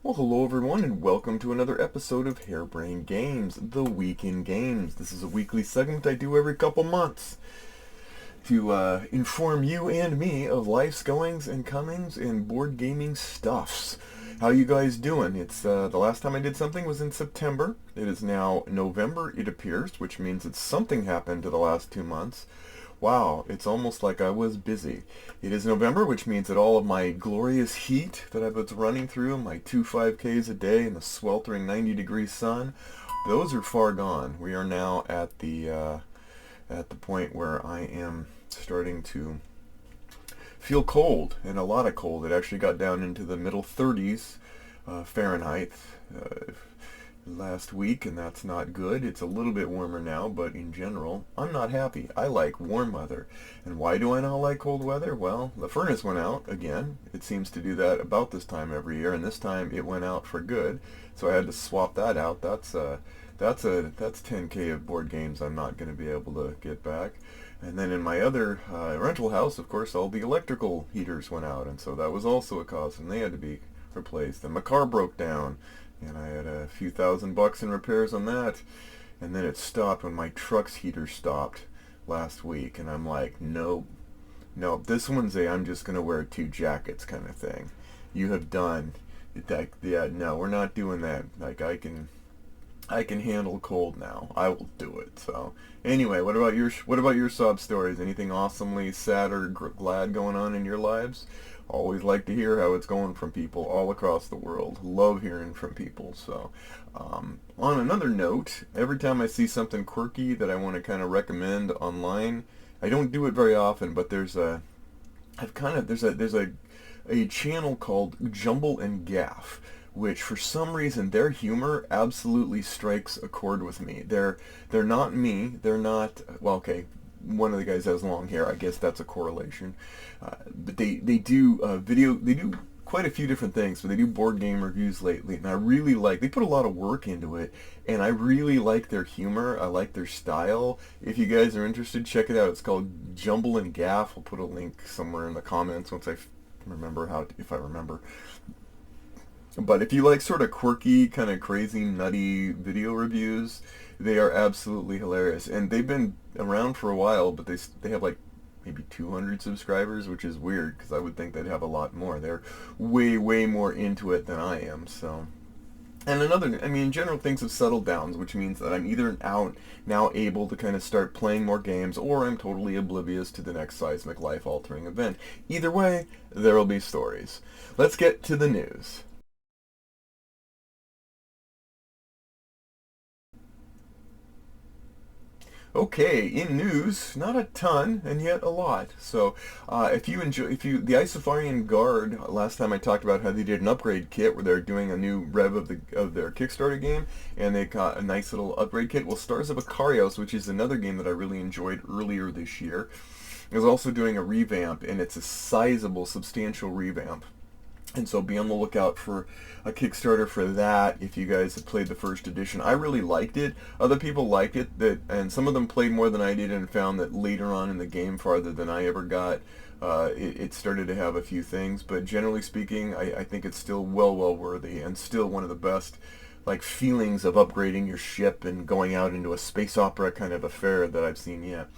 Well, hello everyone, and welcome to another episode of Harebrained Games, the Week in Games. This is a weekly segment I do every couple months to inform you and me of life's goings and comings and board gaming stuffs. How you guys doing? It's the last time I did something was in September. It is now November, it appears, which means that something happened to the last 2 months. Wow, it's almost like I was busy. It is November, which means that all of my glorious heat that I was running through, my 2 5Ks a day in the sweltering 90-degree sun, those are far gone. We are now at the point where I am starting to feel cold, and a lot of cold. It actually got down into the middle 30s Fahrenheit last week, and that's not good. It's a little bit warmer now, but in general, I'm not happy. I like warm weather. And why do I not like cold weather? Well, the furnace went out again. It seems to do that about this time every year, and this time it went out for good. So I had to swap that out. That's 10K of board games I'm not going to be able to get back. And then in my other rental house, of course, all the electrical heaters went out, and so that was also a cost, and they had to be replaced. And my car broke down, and I had a few $1,000 in repairs on that. And then it stopped when my truck's heater stopped last week, and I'm like, nope, this one's I'm just gonna wear 2 jackets kind of thing. You have done that. Yeah, no, we're not doing that. Like, I can handle cold now. I will do it. So anyway, what about your sob stories? Anything awesomely sad or glad going on in your lives? Always like to hear how it's going from people all across the world. Love hearing from people. So on another note, every time I see something quirky that I want to kind of recommend online, I don't do it very often, but there's a channel called Jumble and Gaff, which for some reason their humor absolutely strikes a chord with me. They're not me. They're not, well, okay, one of the guys has long hair. I guess that's a correlation. But they do video. They do quite a few different things. So they do board game reviews lately, and I really like. They put a lot of work into it, and I really like their humor. I like their style. If you guys are interested, check it out. It's called Jumble and Gaff. I'll put a link somewhere in the comments once I remember if I remember. But if you like sort of quirky, kind of crazy, nutty video reviews, they are absolutely hilarious. And they've been around for a while, but they have like maybe 200 subscribers, which is weird because I would think they'd have a lot more. They're way, way more into it than I am. So, and in general, things have settled down, which means that I'm either now able to kind of start playing more games, or I'm totally oblivious to the next seismic, life-altering event. Either way, there will be stories. Let's get to the news. Okay, in news, not a ton, and yet a lot. So, if the Isofarian Guard, last time I talked about how they did an upgrade kit where they're doing a new rev of their Kickstarter game, and they got a nice little upgrade kit. Well, Stars of Ikarios, which is another game that I really enjoyed earlier this year, is also doing a revamp, and it's a sizable, substantial revamp. And so be on the lookout for a Kickstarter for that if you guys have played the first edition. I really liked it. Other people liked it, and some of them played more than I did and found that later on in the game, farther than I ever got, it started to have a few things. But generally speaking, I think it's still well worthy and still one of the best like feelings of upgrading your ship and going out into a space opera kind of affair that I've seen yet.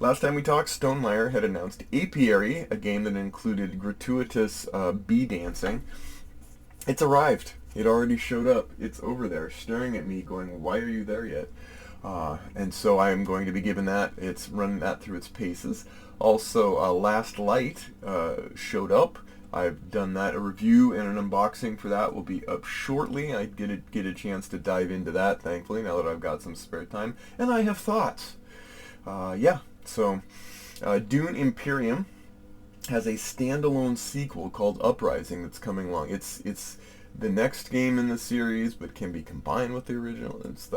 Last time we talked, Stonemaier had announced Apiary, a game that included gratuitous bee dancing. It's arrived. It already showed up. It's over there, staring at me, going, "Why are you there yet?" And so I am going to be giving that. It's running that through its paces. Also, Last Light showed up. I've done that. A review and an unboxing for that will be up shortly. I get a chance to dive into that, thankfully, now that I've got some spare time. And I have thoughts. So Dune Imperium has a standalone sequel called Uprising that's coming along. It's the next game in the series, but can be combined with the original. It's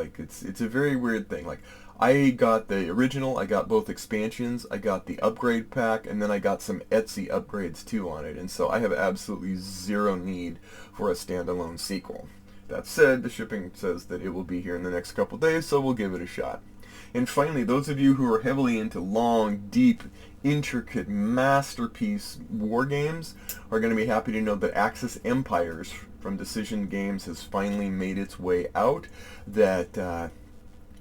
a very weird thing. Like, I got the original, I got both expansions, I got the upgrade pack, and then I got some Etsy upgrades too on it. And so I have absolutely zero need for a standalone sequel. That said, the shipping says that it will be here in the next couple days, so we'll give it a shot. And finally, those of you who are heavily into long, deep, intricate masterpiece war games are going to be happy to know that Axis Empires from Decision Games has finally made its way out. That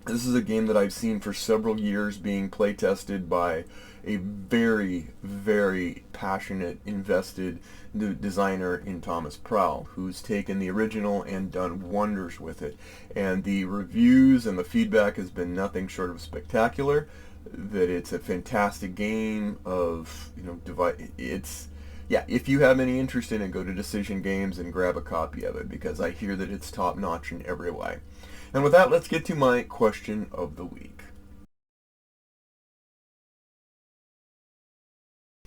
this is a game that I've seen for several years being play tested by a very, very passionate, invested designer in Thomas Prowl, who's taken the original and done wonders with it. And the reviews and the feedback has been nothing short of spectacular. That it's a fantastic game of, it's, yeah, if you have any interest in it, go to Decision Games and grab a copy of it, because I hear that it's top notch in every way. And with that, let's get to my question of the week.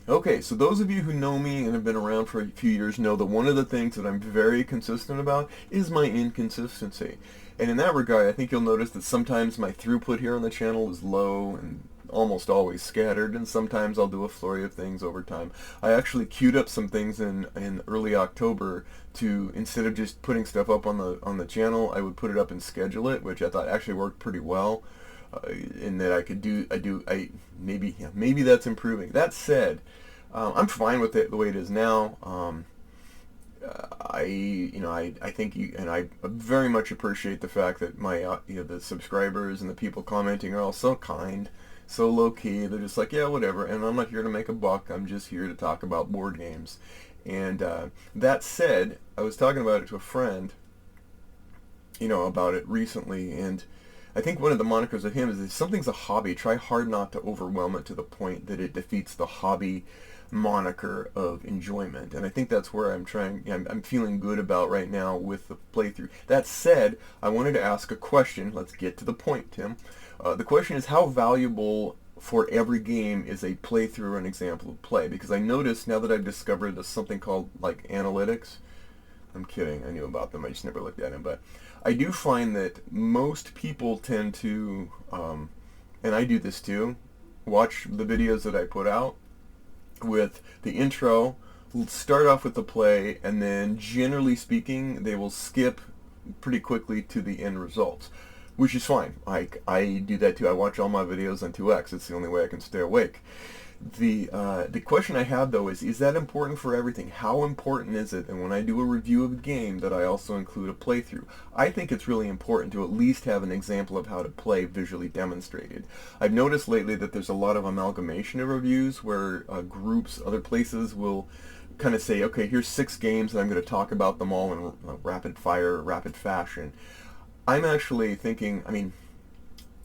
Okay, so those of you who know me and have been around for a few years know that one of the things that I'm very consistent about is my inconsistency. And in that regard, I think you'll notice that sometimes my throughput here on the channel is low and almost always scattered, and sometimes I'll do a flurry of things over time. I actually queued up some things in early October to, instead of just putting stuff up on the channel, I would put it up and schedule it, which I thought actually worked pretty well. In that maybe that's improving. That said, I'm fine with it the way it is now. I think I very much appreciate the fact that my the subscribers and the people commenting are all so kind, so low key. They're just like, yeah, whatever. And I'm not here to make a buck. I'm just here to talk about board games. And that said, I was talking about it to a friend, about it recently, and I think one of the monikers of him is if something's a hobby, try hard not to overwhelm it to the point that it defeats the hobby moniker of enjoyment. And I think that's where I'm feeling good about right now with the playthrough. That said, I wanted to ask a question. Let's get to the point, Tim. The question is, how valuable for every game is a playthrough or an example of play? Because I noticed now that I've discovered there's something called like analytics. I'm kidding, I knew about them, I just never looked at them, but I do find that most people tend to, and I do this too, watch the videos that I put out with the intro, start off with the play, and then generally speaking, they will skip pretty quickly to the end results, which is fine. I do that too. I watch all my videos on 2x. It's the only way I can stay awake. The question I have though is that important for everything? How important is it, and when I do a review of a game, that I also include a playthrough? I think it's really important to at least have an example of how to play visually demonstrated. I've noticed lately that there's a lot of amalgamation of reviews where groups, other places will kind of say, okay, here's 6 games and I'm going to talk about them all in rapid fashion. I'm actually thinking,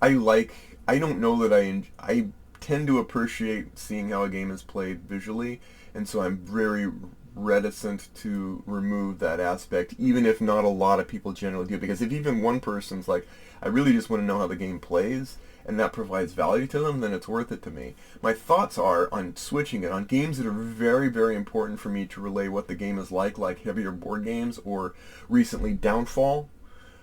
I don't know that I tend to appreciate seeing how a game is played visually, and so I'm very reticent to remove that aspect, even if not a lot of people generally do, because if even one person's like, I really just want to know how the game plays, and that provides value to them, then it's worth it to me. My thoughts are on switching it on games that are very, very important for me to relay what the game is like heavier board games, or recently Downfall.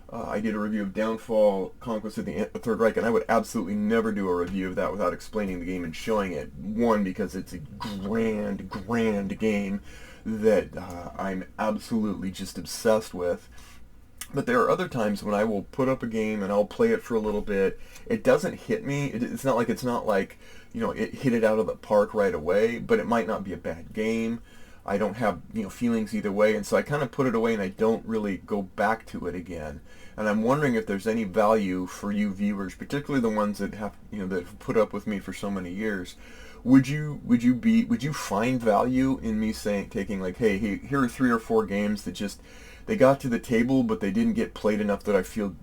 I did a review of Downfall, Conquest of the Third Reich, and I would absolutely never do a review of that without explaining the game and showing it. One, because it's a grand, grand game that I'm absolutely just obsessed with. But there are other times when I will put up a game and I'll play it for a little bit. It doesn't hit me. It's not like it hit it out of the park right away, but it might not be a bad game. I don't have feelings either way, and so I kind of put it away and I don't really go back to it again. And I'm wondering if there's any value for you viewers, particularly the ones that have that have put up with me for so many years. Would you find value in me taking like, hey, here are 3 or 4 games that just they got to the table but they didn't get played enough that I feel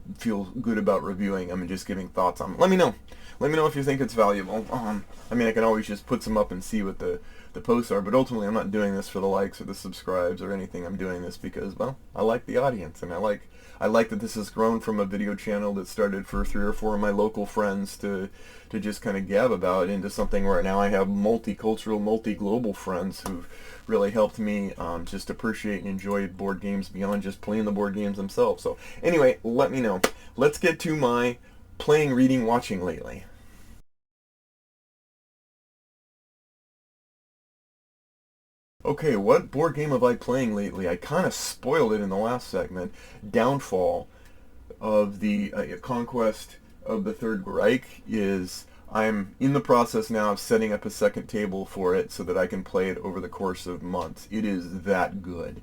good about reviewing them and just giving thoughts on them. Let me know. Let me know if you think it's valuable. I can always just put some up and see what the posts are, but ultimately I'm not doing this for the likes or the subscribes or anything. I'm doing this because, well, I like the audience, and I like that this has grown from a video channel that started for 3 or 4 of my local friends to just kind of gab about into something where now I have multicultural, multi-global friends who've really helped me just appreciate and enjoy board games beyond just playing the board games themselves. So anyway, let me know. Let's get to my playing, reading, watching lately. Okay, what board game have I playing lately? I kind of spoiled it in the last segment. Downfall of the Conquest of the Third Reich is I'm in the process now of setting up a second table for it so that I can play it over the course of months. It is that good.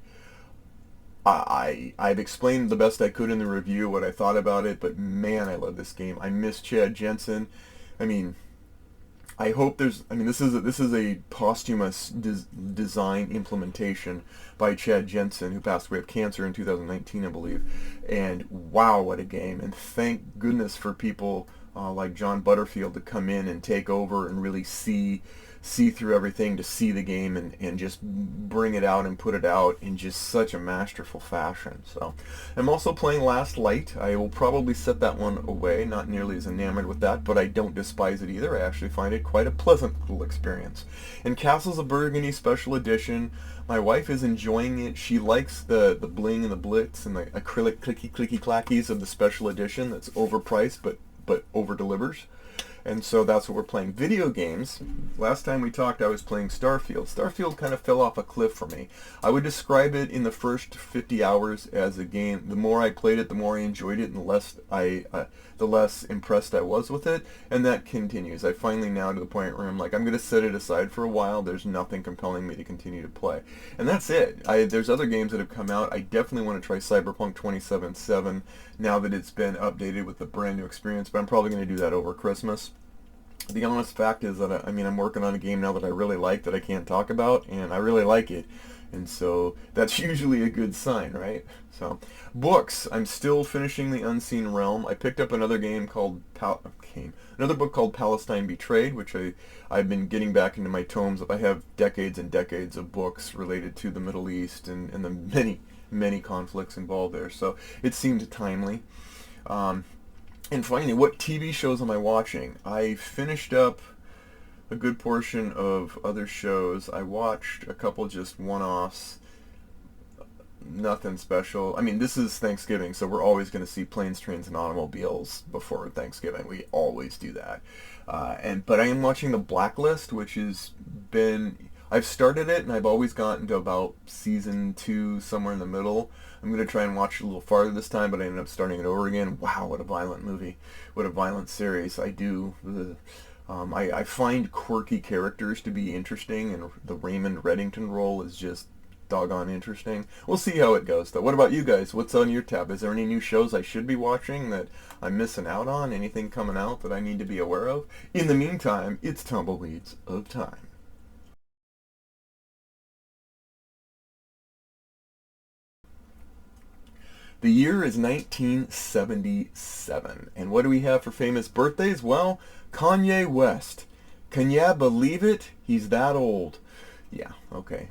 I've explained the best I could in the review what I thought about it, but man, I love this game. I miss Chad Jensen. I mean, I hope there's. I mean, this is a posthumous design implementation by Chad Jensen, who passed away of cancer in 2019, I believe. And wow, what a game! And thank goodness for people like John Butterfield to come in and take over and really see through everything, to see the game and just bring it out and put it out in just such a masterful fashion. So I'm also playing Last Light. I will probably set that one away, not nearly as enamored with that, but I don't despise it either. I actually find it quite a pleasant little experience. And Castles of Burgundy Special Edition, my wife is enjoying it. She likes the bling and the blitz and the acrylic clicky clackies of the special edition that's overpriced but over delivers. And so that's what we're playing. Video games. Last time we talked, I was playing Starfield. Starfield kind of fell off a cliff for me. I would describe it in the first 50 hours as a game. The more I played it, the more I enjoyed it, and the less impressed I was with it. And that continues. I finally now to the point where I'm like, I'm going to set it aside for a while. There's nothing compelling me to continue to play. And that's it. There's other games that have come out. I definitely want to try Cyberpunk 2077 now that it's been updated with a brand new experience, but I'm probably going to do that over Christmas. The honest fact is that I'm working on a game now that I really like that I can't talk about, and I really like it, and so that's usually a good sign, right? So, books. I'm still finishing The Unseen Realm. I picked up another another book called Palestine Betrayed, which I've been getting back into my tomes. I have decades and decades of books related to the Middle East and the many conflicts involved there, so it seemed timely. And finally, what TV shows am I watching? I finished up a good portion of other shows. I watched a couple just one-offs, nothing special. I mean, this is Thanksgiving, so we're always going to see planes, trains, and automobiles before Thanksgiving. We always do that. But I am watching The Blacklist, which has been... I've started it, and I've always gotten to about season 2, somewhere in the middle. I'm going to try and watch it a little farther this time, but I ended up starting it over again. Wow, what a violent movie. What a violent series. I do. I find quirky characters to be interesting, and the Raymond Reddington role is just doggone interesting. We'll see how it goes, though. What about you guys? What's on your tab? Is there any new shows I should be watching that I'm missing out on? Anything coming out that I need to be aware of? In the meantime, it's Tumbleweeds of Time. The year is 1977. And what do we have for famous birthdays? Well, Kanye West. Can ya believe it? He's that old. Yeah, okay.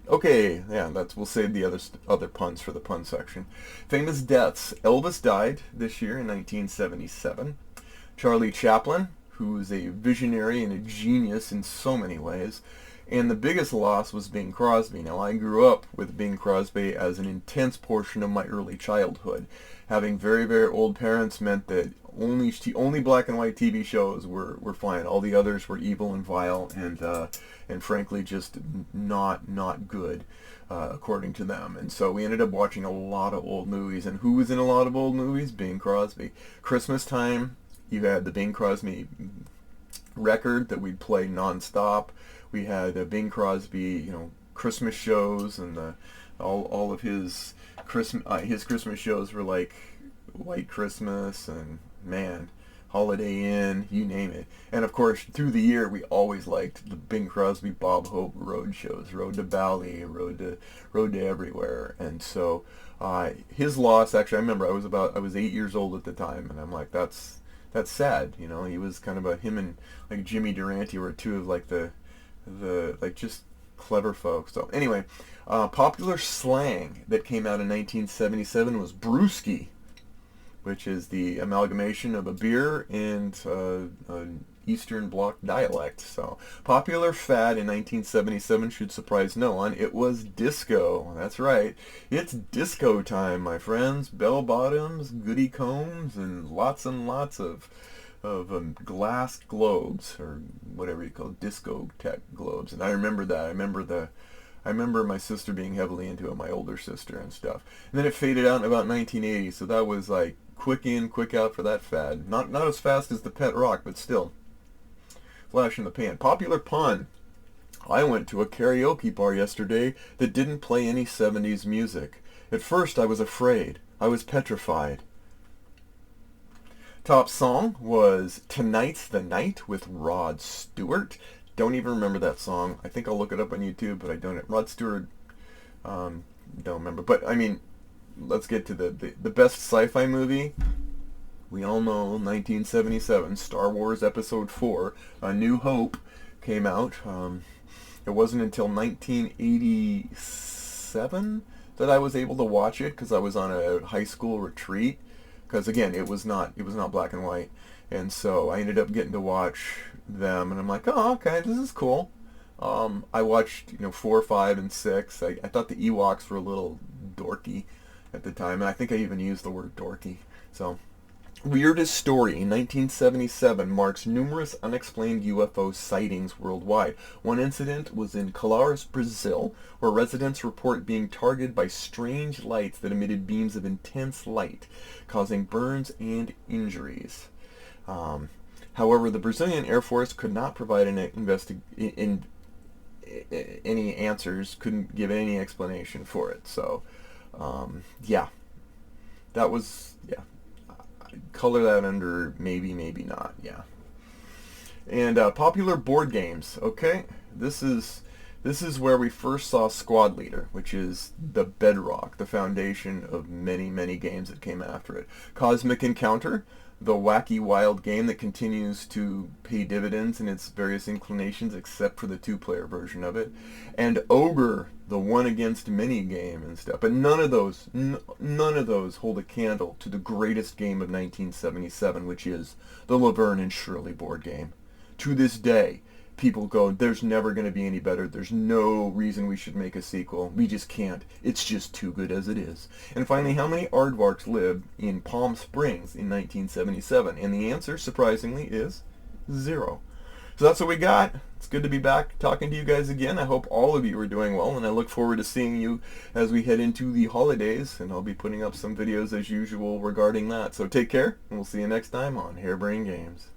Okay, yeah, we'll save the other puns for the pun section. Famous deaths. Elvis died this year in 1977. Charlie Chaplin, who's a visionary and a genius in so many ways. And the biggest loss was Bing Crosby. Now, I grew up with Bing Crosby as an intense portion of my early childhood. Having very, very old parents meant that only black and white TV shows were fine. All the others were evil and vile and frankly just not good, according to them. And so we ended up watching a lot of old movies. And who was in a lot of old movies? Bing Crosby. Christmas time, you had the Bing Crosby record that we'd play nonstop. We had Bing Crosby, Christmas shows, and all of his Christmas shows were like White Christmas and Holiday Inn, you name it. And of course, through the year, we always liked the Bing Crosby, Bob Hope road shows, Road to Bali, Road to Everywhere. And so his loss, actually, I remember I was 8 years old at the time, and I'm like, that's sad. He was kind of him and like Jimmy Durante were two of like the just clever folks. So anyway, popular slang that came out in 1977 was brewski, which is the amalgamation of a beer and an Eastern Bloc dialect. So popular fad in 1977 should surprise no one. It was disco. That's right. It's disco time, my friends. Bell bottoms, goody combs, and lots of glass globes, or whatever you call it, discotheque globes. And I remember that. I remember my sister being heavily into it, my older sister and stuff. And then it faded out in about 1980, so that was like quick in, quick out for that fad. Not as fast as the Pet Rock, but still. Flash in the pan. Popular pun. I went to a karaoke bar yesterday that didn't play any 70s music. At first I was afraid. I was petrified. Top song was Tonight's the Night with Rod Stewart. Don't even remember that song. I think I'll look it up on YouTube, but I don't. Rod Stewart, don't remember. But, I mean, let's get to the best sci-fi movie. We all know 1977, Star Wars Episode 4, A New Hope, came out. It wasn't until 1987 that I was able to watch it because I was on a high school retreat. Because again, it was not black and white, and so I ended up getting to watch them, and I'm like, oh, okay, this is cool. I watched 4, 5, and 6. I thought the Ewoks were a little dorky at the time, and I think I even used the word dorky. So, weirdest story in 1977 marks numerous unexplained UFO sightings worldwide. One incident was in Colares, Brazil, where residents report being targeted by strange lights that emitted beams of intense light, causing burns and injuries. However, the Brazilian Air Force could not provide any answers, couldn't give any explanation for it. So, yeah, that was, yeah. Color that under maybe, maybe not, yeah. And popular board games, okay? This is where we first saw Squad Leader, which is the bedrock, the foundation of many, many games that came after it. Cosmic Encounter, the wacky, wild game that continues to pay dividends in its various inclinations, except for the 2-player version of it. And Ogre, the one against many game and stuff. But none of those hold a candle to the greatest game of 1977, which is the Laverne and Shirley board game. To this day, people go, there's never going to be any better. There's no reason we should make a sequel. We just can't. It's just too good as it is. And finally, how many aardvarks lived in Palm Springs in 1977? And the answer, surprisingly, is 0. So that's what we got. It's good to be back talking to you guys again. I hope all of you are doing well, and I look forward to seeing you as we head into the holidays, and I'll be putting up some videos as usual regarding that. So take care, and we'll see you next time on Harebrained Games.